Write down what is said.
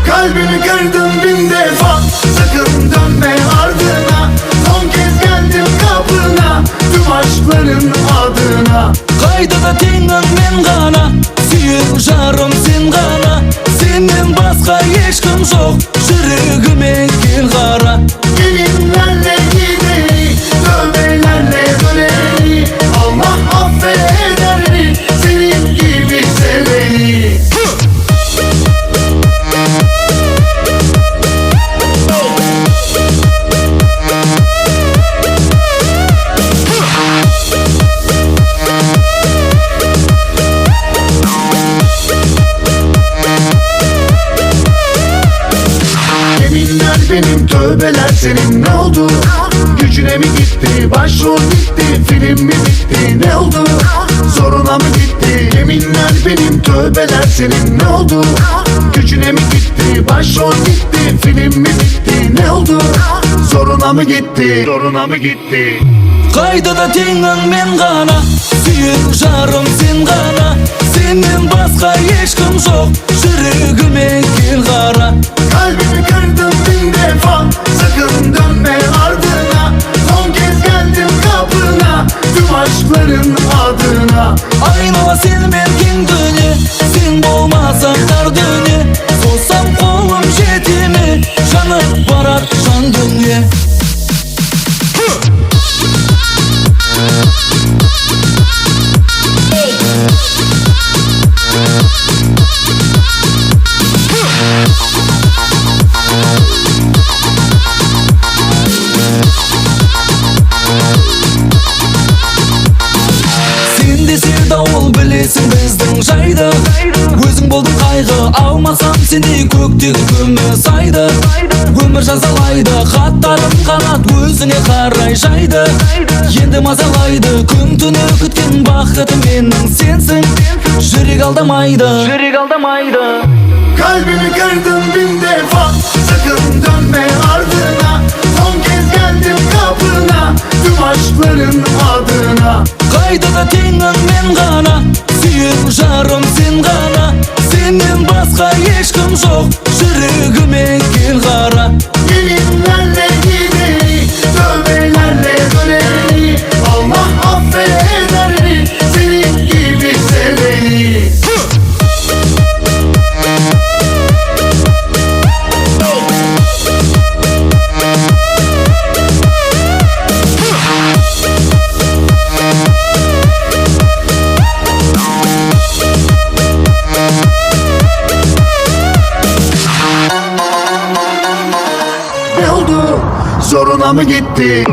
Kalbini kırdım bin defa, sakın dönme ardına. Son kez geldim kapına, tüm aşkların adına. Kaydıda tengin men gana, suyuk jarım sen gana. Senden başka hiç kim yok, yüreğime gel kara. Gelinlerle gideri, tövbelerle döneri. Allah affeder mi senin gibi seveni? Yeminler benim, tövbeler senin, ne oldu? Gücüne mi gitti, başrol gitti, film mi bitti, ne oldu? Zoruna mı gitti? Yeminler benim, tövbeler senin, ne oldu? Gücüne mi gitti, başrol gitti, film mi bitti, ne oldu? Zoruna mı gitti? Zoruna mı gitti? Kaydıda tengin men gana, suyuk jarım sen gana. Senden başka hiç kim yok, yüreğime gel kara. Kalbimi kırdım bin defa, sakın dönme ardına. Son kez geldim kapına, tüm aşkların adına. Aynağa sen merkin dönü, sen bolmasan dar dönü. Sossam kolum jetimi, janıp barar jan dünya. Sevda ol bilesin bizden jayda. Özün boldun kaygı, almasam seni kökteki kömür saydı. Ömür jazalaydı, hatlarım kanat özüne karay jaydı. Endi mazalaydı, kun tunu kütken bakıtım menin sensin. Jürek aldamaydı, jürek aldamaydı. Kalbimi kırdım bin defa, sakın dönme ardına. Son kez geldim kapına, tüm aşkların adına. Kaydıda tengin men gana, suyuk jarım sen gana. Senden başka hiç kim yok, yüreğime gel kara. Gelinlerle gideri, tövbelerle döneri. Allah affeder mi senin gibi seveni? Ne oldu? Zoruna mı gitti?